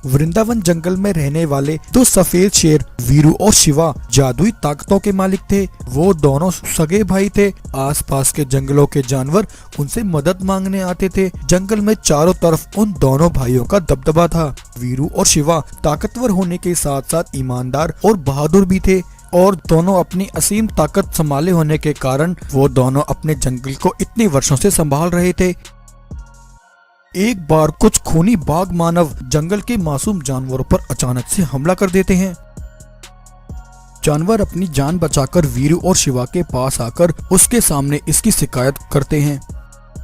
वृंदावन जंगल में रहने वाले दो सफेद शेर वीरू और शिवा जादुई ताकतों के मालिक थे। वो दोनों सगे भाई थे। आसपास के जंगलों के जानवर उनसे मदद मांगने आते थे। जंगल में चारों तरफ उन दोनों भाइयों का दबदबा था। वीरू और शिवा ताकतवर होने के साथ साथ ईमानदार और बहादुर भी थे और दोनों अपनी असीम ताकत संभाले होने के कारण वो दोनों अपने जंगल को इतने वर्षों से संभाल रहे थे। एक बार कुछ खूनी बाघ मानव जंगल के मासूम जानवरों पर अचानक से हमला कर देते हैं। जानवर अपनी जान बचाकर वीरू और शिवा के पास आकर उसके सामने इसकी शिकायत करते हैं।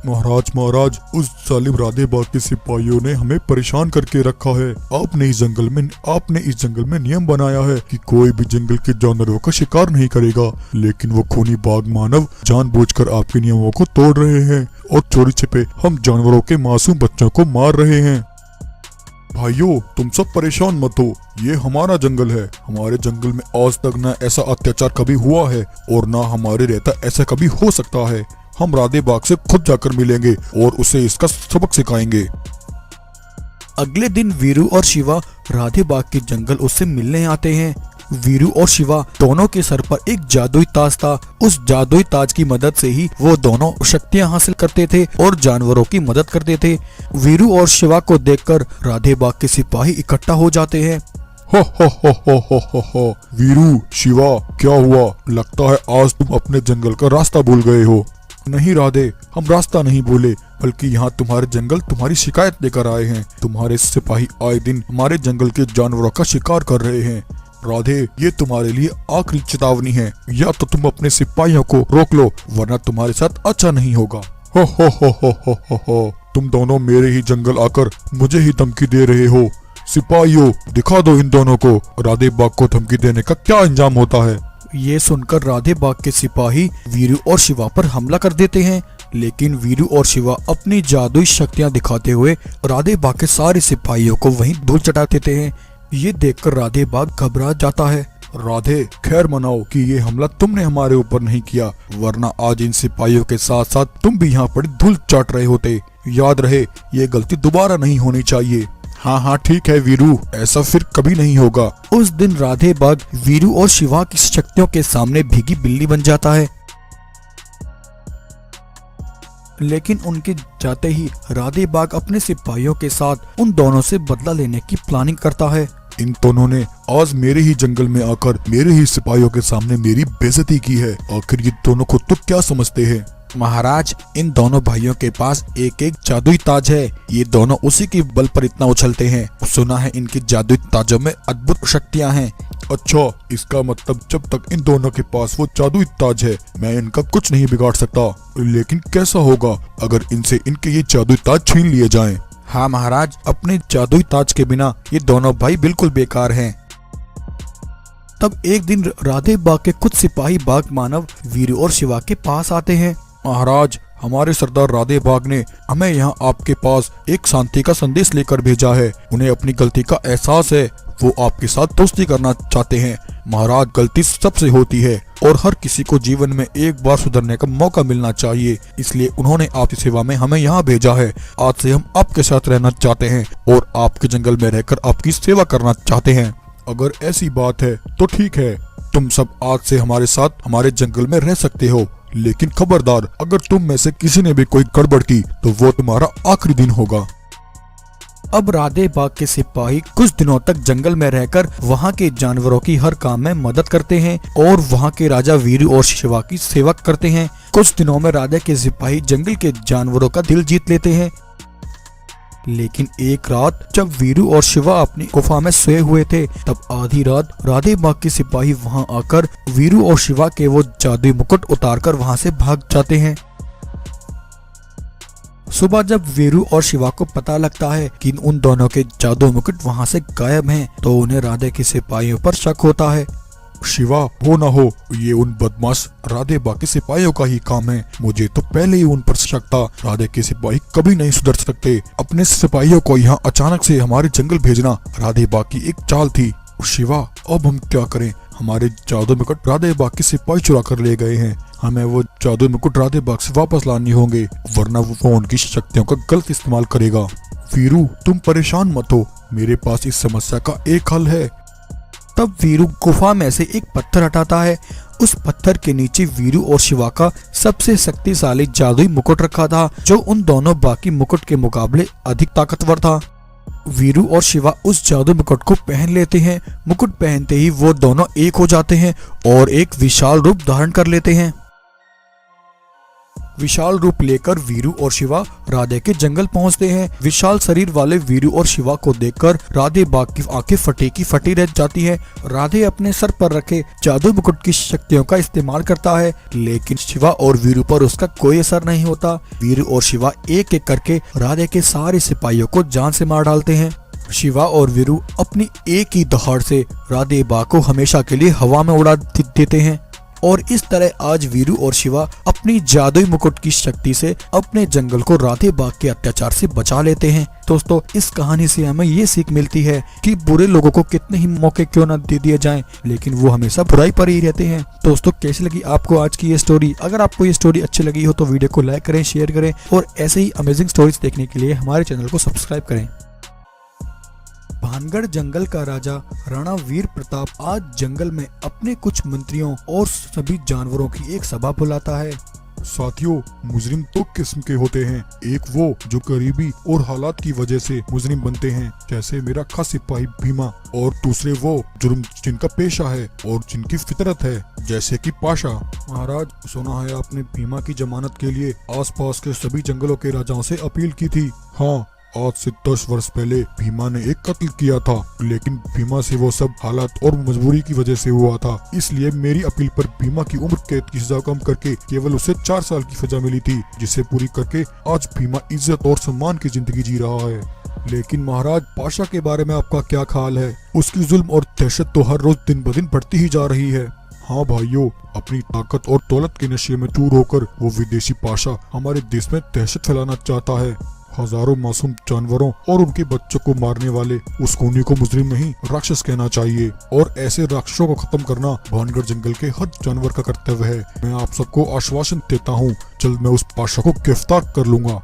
महाराज, उस जालिम राधे बाग के सिपाहियों ने हमें परेशान करके रखा है। आपने इस जंगल में नियम बनाया है कि कोई भी जंगल के जानवरों का शिकार नहीं करेगा, लेकिन वो खूनी बाघ मानव जानबूझकर आपके नियमों को तोड़ रहे हैं और चोरी छिपे हम जानवरों के मासूम बच्चों को मार रहे हैं। भाइयों, तुम सब परेशान मत हो, ये हमारा जंगल है। हमारे जंगल में आज तक न ऐसा अत्याचार कभी हुआ है और न हमारे रहता ऐसा कभी हो सकता है। हम राधे बाग से खुद जाकर मिलेंगे और उसे इसका सबक सिखाएंगे। अगले दिन वीरू और शिवा राधे बाग के जंगल उससे मिलने आते हैं। वीरू और शिवा दोनों के सर पर एक जादुई ताज था। उस जादुई ताज की मदद से ही वो दोनों शक्तियां हासिल करते थे और जानवरों की मदद करते थे। वीरू और शिवा को देखकर राधे बाग के सिपाही इकट्ठा हो जाते हैं। हो। वीरू, शिवा, क्या हुआ? लगता है आज तुम अपने जंगल का रास्ता भूल गए हो। नहीं राधे, हम रास्ता नहीं भूले, बल्कि यहाँ तुम्हारे जंगल तुम्हारी शिकायत लेकर आए हैं। तुम्हारे सिपाही आए दिन हमारे जंगल के जानवरों का शिकार कर रहे हैं। राधे, ये तुम्हारे लिए आखिरी चेतावनी है। या तो तुम अपने सिपाहियों को रोक लो, वरना तुम्हारे साथ अच्छा नहीं होगा। हो। तुम दोनों मेरे ही जंगल आकर मुझे ही धमकी दे रहे हो। सिपाहियों, दिखा दो इन दोनों को राधे बाग को धमकी देने का क्या अंजाम होता है। ये सुनकर राधे बाग के सिपाही वीरू और शिवा पर हमला कर देते हैं, लेकिन वीरू और शिवा अपनी जादुई शक्तियां दिखाते हुए राधे बाग के सारे सिपाहियों को वहीं धूल चटा देते हैं। ये देखकर राधे बाग घबरा जाता है। राधे, खैर मनाओ कि ये हमला तुमने हमारे ऊपर नहीं किया, वरना आज इन सिपाहियों के साथ साथ तुम भी यहाँ पर धूल चाट रहे होते। याद रहे, ये गलती दोबारा नहीं होनी चाहिए। हाँ, ठीक है वीरू, ऐसा फिर कभी नहीं होगा। उस दिन राधे बाग वीरू और शिवा की शक्तियों के सामने भीगी बिल्ली बन जाता है। लेकिन उनके जाते ही राधे बाग अपने सिपाहियों के साथ उन दोनों से बदला लेने की प्लानिंग करता है। इन दोनों ने आज मेरे ही जंगल में आकर मेरे ही सिपाहियों के सामने मेरी बेइज्जती की है। आखिर ये दोनों को तो क्या समझते हैं? महाराज, इन दोनों भाइयों के पास एक एक जादुई ताज है। ये दोनों उसी के बल पर इतना उछलते हैं। सुना है इनकी जादुई ताजों में अद्भुत शक्तियां हैं। अच्छा, इसका मतलब जब तक इन दोनों के पास वो जादुई ताज है, मैं इनका कुछ नहीं बिगाड़ सकता। लेकिन कैसा होगा अगर इनसे इनके ये जादुई ताज छीन लिए जाएं? हाँ महाराज, अपने जादुई ताज के बिना ये दोनों भाई बिल्कुल बेकार हैं। तब एक दिन राधे बाग के कुछ सिपाही बाघ मानव वीरू और शिवा के पास आते हैं। महाराज, हमारे सरदार राधे बाग ने हमें यहाँ आपके पास एक शांति का संदेश लेकर भेजा है। उन्हें अपनी गलती का एहसास है, वो आपके साथ दोस्ती करना चाहते हैं। महाराज, गलती सबसे होती है और हर किसी को जीवन में एक बार सुधरने का मौका मिलना चाहिए, इसलिए उन्होंने आपकी सेवा में हमें यहाँ भेजा है। आज से हम आपके साथ रहना चाहते हैं और आपके जंगल में रहकर आपकी सेवा करना चाहते हैं। अगर ऐसी बात है तो ठीक है, तुम सब आज से हमारे साथ हमारे जंगल में रह सकते हो, लेकिन खबरदार, अगर तुम में से किसी ने भी कोई गड़बड़ की तो वो तुम्हारा आखिरी दिन होगा। अब राधे बाग के सिपाही कुछ दिनों तक जंगल में रहकर वहाँ के जानवरों की हर काम में मदद करते हैं और वहाँ के राजा वीरू और शिवा की सेवा करते हैं। कुछ दिनों में राधे के सिपाही जंगल के जानवरों का दिल जीत लेते हैं। लेकिन एक रात जब वीरू और शिवा अपनी गुफा में सोए हुए थे, तब आधी रात राधे बाग के सिपाही वहां आकर वीरू और शिवा के वो जादुई मुकुट उतारकर वहां से भाग जाते हैं। सुबह जब वीरू और शिवा को पता लगता है कि उन दोनों के जादू मुकुट वहां से गायब हैं, तो उन्हें राधे के सिपाहियों पर शक होता है। शिवा, हो ना हो, ये उन बदमाश राधे बाग के सिपाहियों का ही काम है। मुझे तो पहले ही उन पर शक था। राधे के सिपाही कभी नहीं सुधर सकते। अपने सिपाहियों को यहाँ अचानक से हमारे जंगल भेजना राधे बाग की एक चाल थी। शिवा, अब हम क्या करें? हमारे जादू मुकुट राधे बाग के सिपाही चुरा कर ले गए हैं। हमें वो जादू मुकुट राधे बाग से वापस लानी होंगे, वरना वो उनकी शक्तियों का गलत इस्तेमाल करेगा। वीरू, तुम परेशान मत हो, मेरे पास इस समस्या का एक हल है। तब वीरू गुफा में से एक पत्थर हटाता है। उस पत्थर के नीचे वीरू और शिवा का सबसे शक्तिशाली जादुई मुकुट रखा था, जो उन दोनों बाकी मुकुट के मुकाबले अधिक ताकतवर था। वीरू और शिवा उस जादू मुकुट को पहन लेते हैं। मुकुट पहनते ही वो दोनों एक हो जाते हैं और एक विशाल रूप धारण कर लेते हैं। विशाल रूप लेकर वीरू और शिवा राधे के जंगल पहुंचते हैं। विशाल शरीर वाले वीरू और शिवा को देखकर राधे बाग की आंखें फटी की फटी रह जाती है। राधे अपने सर पर रखे जादू मुकुट की शक्तियों का इस्तेमाल करता है, लेकिन शिवा और वीरू पर उसका कोई असर नहीं होता। वीरू और शिवा एक एक करके राधे के सारे सिपाहियों को जान से मार डालते हैं। शिवा और वीरू अपनी एक ही दहाड़ से राधे बाग को हमेशा के लिए हवा में उड़ा देते हैं और इस तरह आज वीरू और शिवा अपनी जादुई मुकुट की शक्ति से अपने जंगल को राधे बाग के अत्याचार से बचा लेते हैं। दोस्तों, इस कहानी से हमें ये सीख मिलती है कि बुरे लोगों को कितने ही मौके क्यों न दे दिए जाएं, लेकिन वो हमेशा बुराई पर ही रहते हैं। दोस्तों, कैसी लगी आपको आज की ये स्टोरी? अगर आपको ये स्टोरी अच्छी लगी हो तो वीडियो को लाइक करें, शेयर करें और ऐसे ही अमेजिंग स्टोरीज देखने के लिए हमारे चैनल को सब्सक्राइब करें। भानगढ़ जंगल का राजा राणा वीर प्रताप आज जंगल में अपने कुछ मंत्रियों और सभी जानवरों की एक सभा बुलाता है। साथियों, मुजरिम दो किस्म के होते हैं। एक वो जो गरीबी और हालात की वजह से मुजरिम बनते हैं, जैसे मेरा खास सिपाही भीमा, और दूसरे वो जुर्म जिनका पेशा है और जिनकी फितरत है, जैसे कि पाशा। महाराज, सुना है आपने भीमा की जमानत के लिए आसपास के सभी जंगलों के राजाओं से अपील की थी। हाँ, आज से 10 वर्ष पहले भीमा ने एक कत्ल किया था, लेकिन भीमा से वो सब हालात और मजबूरी की वजह से हुआ था। इसलिए मेरी अपील पर भीमा की उम्र कैद की सजा कम करके केवल उसे 4 साल की सजा मिली थी, जिसे पूरी करके आज भीमा इज्जत और सम्मान की जिंदगी जी रहा है। लेकिन महाराज, पाशा के बारे में आपका क्या ख्याल है? उसकी जुल्म और दहशत तो हर रोज दिन ब दिन बढ़ती ही जा रही है। हाँ भाइयों, अपनी ताकत और दौलत के नशे में चूर होकर वो विदेशी पाशा हमारे देश में दहशत फैलाना चाहता है। हजारों मासूम जानवरों और उनके बच्चों को मारने वाले उस खूनी को मुजरिम नहीं, राक्षस कहना चाहिए, और ऐसे राक्षसों को खत्म करना भानगढ़ जंगल के हर जानवर का कर्तव्य है। मैं आप सबको आश्वासन देता हूँ, जल्द मैं उस पाशा को गिरफ्तार कर लूंगा।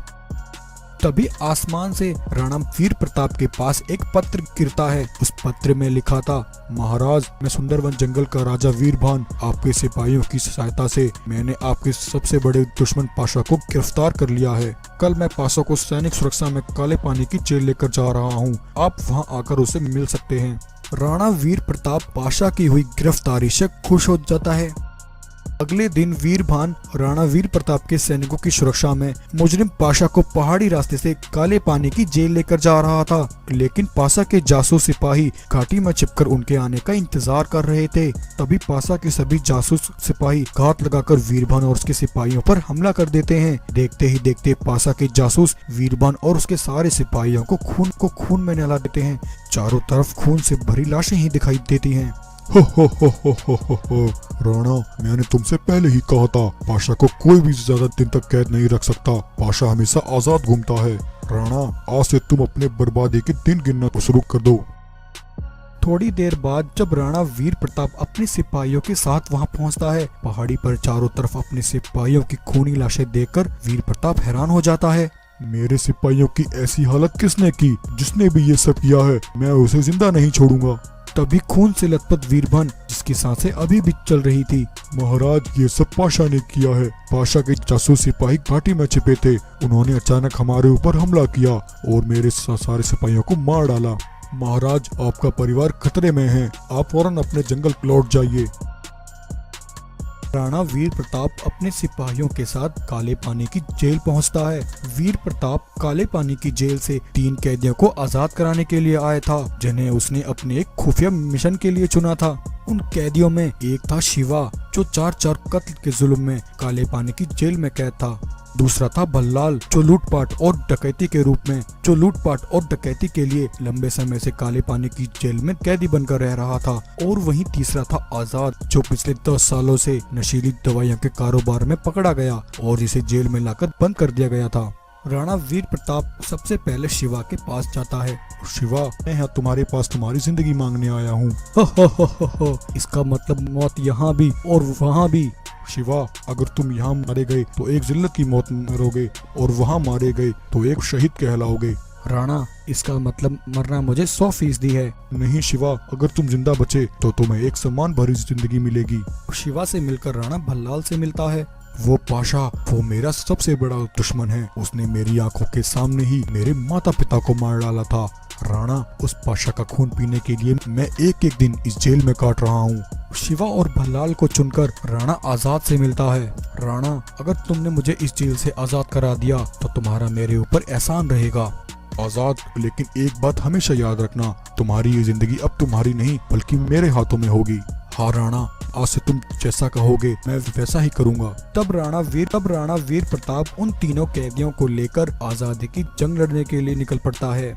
तभी आसमान से राणा वीर प्रताप के पास एक पत्र गिरता है। उस पत्र में लिखा था, महाराज, मैं सुंदरवन जंगल का राजा वीरभान, आपके सिपाहियों की सहायता से मैंने आपके सबसे बड़े दुश्मन पाशा को गिरफ्तार कर लिया है। कल मैं पाशा को सैनिक सुरक्षा में काले पानी की जेल लेकर जा रहा हूँ। आप वहाँ आकर उसे मिल सकते हैं। राणा वीर प्रताप पाशा की हुई गिरफ्तारी से खुश हो जाता है। अगले दिन वीरभान राणा वीर प्रताप के सैनिकों की सुरक्षा में मुजरिम पाशा को पहाड़ी रास्ते से काले पानी की जेल लेकर जा रहा था, लेकिन पाशा के जासूस सिपाही घाटी में छिपकर उनके आने का इंतजार कर रहे थे। तभी पाशा के सभी जासूस सिपाही घात लगाकर वीरभान और उसके सिपाहियों पर हमला कर देते हैं। देखते ही देखते पाशा के जासूस वीरभान और उसके सारे सिपाहियों को खून में नहला देते हैं। चारों तरफ खून से भरी लाशें ही दिखाई देती हैं। हो राणा, मैंने तुमसे पहले ही कहा था, पाशा को कोई भी ज्यादा दिन तक कैद नहीं रख सकता। पाशा हमेशा आजाद घूमता है। राणा, आज से तुम अपने बर्बादी के दिन गिनना शुरू कर दो। थोड़ी देर बाद जब राणा वीर प्रताप अपने सिपाहियों के साथ वहां पहुंचता है, पहाड़ी पर चारों तरफ अपने सिपाहियों की खूनी लाशें देखकर वीर प्रताप हैरान हो जाता है। मेरे सिपाहियों की ऐसी हालत किसने की? जिसने भी ये सब किया है, मैं उसे जिंदा नहीं छोड़ूंगा। तभी खून से लथपथ वीरभान, जिसकी सांसें अभी भी चल रही थी, महाराज, ये सब पाशा ने किया है। पाशा के जासूस सिपाही घाटी में छिपे थे। उन्होंने अचानक हमारे ऊपर हमला किया और मेरे सारे सिपाहियों को मार डाला। महाराज, आपका परिवार खतरे में है। आप फौरन अपने जंगल लौट जाइए। राणा वीर प्रताप अपने सिपाहियों के साथ काले पानी की जेल पहुंचता है। वीर प्रताप काले पानी की जेल से 3 कैदियों को आजाद कराने के लिए आया था, जिन्हें उसने अपने एक खुफिया मिशन के लिए चुना था। उन कैदियों में एक था शिवा, जो 4 कत्ल के जुल्म में काले पानी की जेल में कैद था। दूसरा था भल्लाल, जो लूटपाट और डकैती के लिए लंबे समय से काले पानी की जेल में कैदी बनकर रह रहा था। और वहीं तीसरा था आजाद, जो पिछले 10 सालों से नशीली दवाइयों के कारोबार में पकड़ा गया और जिसे जेल में लाकर बंद कर दिया गया था। राणा वीर प्रताप सबसे पहले शिवा के पास जाता है। शिवा, मैं यहाँ तुम्हारे पास तुम्हारी जिंदगी मांगने आया हूँ। इसका मतलब मौत यहाँ भी और वहाँ भी। शिवा, अगर तुम यहाँ मारे गए तो एक जिल्लत की मौत मरोगे और वहाँ मारे गए तो एक शहीद कहलाओगे। राणा, इसका मतलब मरना मुझे 100% है। नहीं शिवा, अगर तुम जिंदा बचे तो तुम्हें एक सम्मान भरी जिंदगी मिलेगी। शिवा से मिलकर राणा भल्लाल से मिलता है। वो पाशा, वो मेरा सबसे बड़ा दुश्मन है। उसने मेरी आंखों के सामने ही मेरे माता पिता को मार डाला था। राणा, उस पाशा का खून पीने के लिए मैं एक एक दिन इस जेल में काट रहा हूँ। शिवा और भल्लाल को चुनकर राणा आजाद से मिलता है। राणा, अगर तुमने मुझे इस जेल से आजाद करा दिया तो तुम्हारा मेरे ऊपर एहसान रहेगा। आजाद, लेकिन एक बात हमेशा याद रखना, तुम्हारी ये जिंदगी अब तुम्हारी नहीं बल्कि मेरे हाथों में होगी। हाँ राणा, आज से तुम जैसा कहोगे मैं वैसा ही करूँगा। तब राणा वीर प्रताप उन तीनों कैदियों को लेकर आजादी की जंग लड़ने के लिए निकल पड़ता है।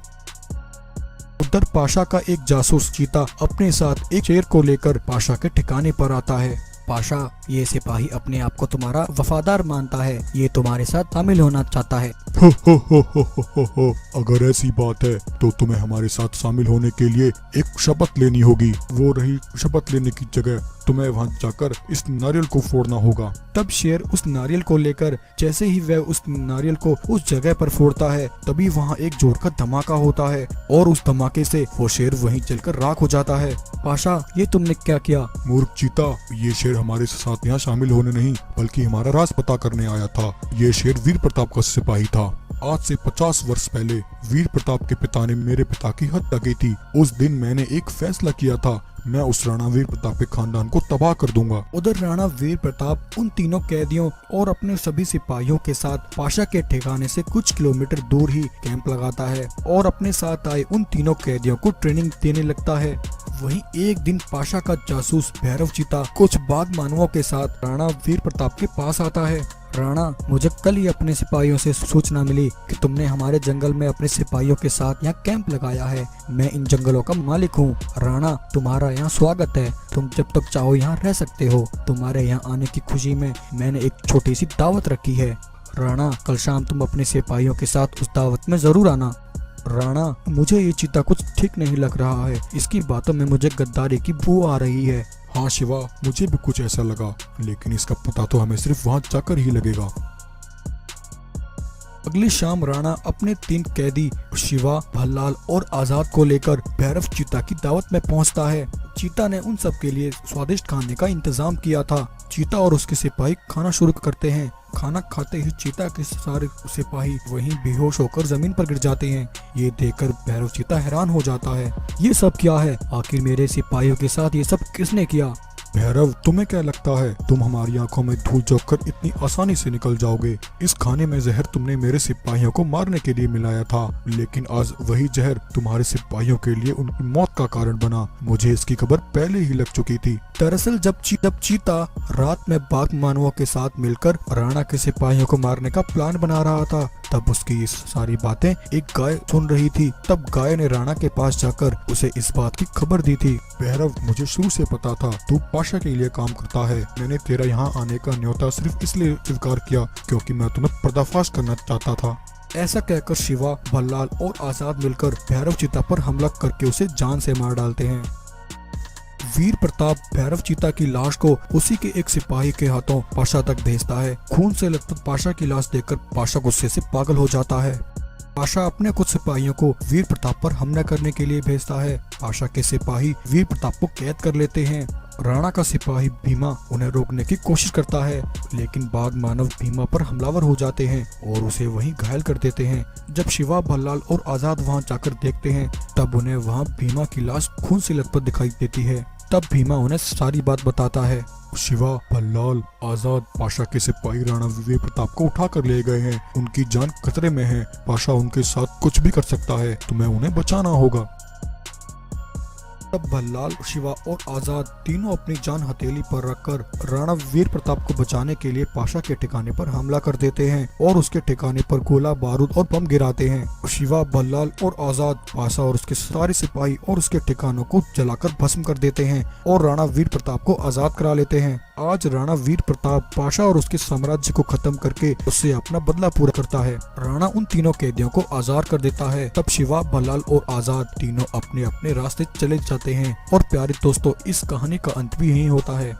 उधर पाशा का एक जासूस चीता अपने साथ एक शेर को लेकर पाशा के ठिकाने पर आता है। पाशा, ये सिपाही अपने आप को तुम्हारा वफादार मानता है, ये तुम्हारे साथ शामिल होना चाहता है। हो, अगर ऐसी बात है तो तुम्हें हमारे साथ शामिल होने के लिए एक शपथ लेनी होगी। वो रही शपथ लेने की जगह, तुम्हें वहाँ जाकर इस नारियल को फोड़ना होगा। तब शेर उस नारियल को लेकर जैसे ही वह उस नारियल को उस जगह पर फोड़ता है, तभी वहाँ एक जोर का धमाका होता है और उस धमाके से वो शेर वहीं जलकर राख हो जाता है। पाशा, ये तुमने क्या किया? मूर्ख चीता, ये शेर हमारे साथ यहाँ शामिल होने नहीं बल्कि हमारा राज पता करने आया था। ये शेर वीर प्रताप का सिपाही था। आज से 50 वर्ष पहले वीर प्रताप के पिता ने मेरे पिता की हत्या की थी। उस दिन मैंने एक फैसला किया था, मैं उस राणा वीर प्रताप के खानदान को तबाह कर दूंगा। उधर राणा वीर प्रताप उन तीनों कैदियों और अपने सभी सिपाहियों के साथ पाशा के ठिकाने से कुछ किलोमीटर दूर ही कैंप लगाता है और अपने साथ आए उन तीनों कैदियों को ट्रेनिंग देने लगता है। वहीं एक दिन पाशा का जासूस भैरव चीता कुछ बाघ मानवों के साथ राणा वीर प्रताप के पास आता है। राणा, मुझे कल ही अपने सिपाहियों से सूचना मिली कि तुमने हमारे जंगल में अपने सिपाहियों के साथ यहाँ कैंप लगाया है। मैं इन जंगलों का मालिक हूँ। राणा, तुम्हारा यहाँ स्वागत है, तुम जब तक चाहो यहाँ रह सकते हो। तुम्हारे यहाँ आने की खुशी में मैंने एक छोटी सी दावत रखी है। राणा, कल शाम तुम अपने सिपाहियों के साथ उस दावत में जरूर आना। राणा, मुझे ये चीता कुछ ठीक नहीं लग रहा है, इसकी बातों में मुझे गद्दारी की बू आ रही है। हाँ शिवा, मुझे भी कुछ ऐसा लगा, लेकिन इसका पता तो हमें सिर्फ वहाँ जाकर ही लगेगा। अगली शाम राणा अपने 3 कैदी शिवा, भल्लाल और आजाद को लेकर भैरव चीता की दावत में पहुंचता है। चीता ने उन सब के लिए स्वादिष्ट खाने का इंतजाम किया था। चीता और उसके सिपाही खाना शुरू करते हैं। खाना खाते ही चीता के सारे सिपाही वहीं बेहोश होकर जमीन पर गिर जाते हैं। ये देखकर भैरव चीता हैरान हो जाता है। ये सब क्या है? आखिर मेरे सिपाहियों के साथ ये सब किसने किया? भैरव, तुम्हें क्या लगता है तुम हमारी आंखों में धूल झोंककर इतनी आसानी से निकल जाओगे? इस खाने में जहर तुमने मेरे सिपाहियों को मारने के लिए मिलाया था, लेकिन आज वही जहर तुम्हारे सिपाहियों के लिए उनकी मौत का कारण बना। मुझे इसकी खबर पहले ही लग चुकी थी। दरअसल जब चीता रात में बाघ मानवों के साथ मिलकर राणा के सिपाहियों को मारने का प्लान बना रहा था, तब उसकी ये सारी बातें एक गाय सुन रही थी। तब गाय ने राणा के पास जाकर उसे इस बात की खबर दी थी। भैरव, मुझे शुरू से पता था तू पाशा के लिए काम करता है। मैंने तेरा यहाँ आने का न्योता सिर्फ इसलिए स्वीकार किया क्योंकि मैं तुम्हें पर्दाफाश करना चाहता था। ऐसा कहकर शिवा, भल्लाल और आजाद मिलकर भैरव चीता पर हमला करके उसे जान से मार डालते हैं। वीर प्रताप भैरव चीता की लाश को उसी के एक सिपाही के हाथों पाशा तक भेजता है। खून से लथपथ पाशा की लाश देखकर पाशा गुस्से से पागल हो जाता है। पाशा अपने कुछ सिपाहियों को वीर प्रताप पर हमला करने के लिए भेजता है। पाशा के सिपाही वीर प्रताप को कैद कर लेते हैं। राणा का सिपाही भीमा उन्हें रोकने की कोशिश करता है, लेकिन बाघ मानव भीमा पर हमलावर हो जाते हैं और उसे वहीं घायल कर देते हैं। जब शिवा, भल्लाल और आजाद वहां जाकर देखते हैं, तब उन्हें वहां भीमा की लाश खून से लथपथ दिखाई देती है। तब भीमा उन्हें सारी बात बताता है। शिवा, भल्लाल, आजाद पाशा के सिपाही राणा वीर प्रताप को उठा कर ले गए हैं। उनकी जान खतरे में है। पाशा उनके साथ कुछ भी कर सकता है, तुम्हें उन्हें बचाना होगा। तब भल्लाल, शिवा और आजाद तीनों अपनी जान हथेली पर रखकर राणा वीर प्रताप को बचाने के लिए पाशा के ठिकाने पर हमला कर देते हैं और उसके ठिकाने पर गोला बारूद और बम गिराते हैं। शिवा, भल्लाल और आजाद पाशा और उसके सारे सिपाही और उसके ठिकानों को जलाकर भस्म कर देते हैं और राणा वीर प्रताप को आजाद करा लेते हैं। आज राणा वीर प्रताप पाशा और उसके साम्राज्य को खत्म करके उससे अपना बदला पूरा करता है। राणा उन तीनों कैदियों को आजाद कर देता है। तब शिवा, भल्लाल और आजाद तीनों अपने अपने रास्ते चले जाते हैं। और प्यारे दोस्तों, इस कहानी का अंत भी यही होता है।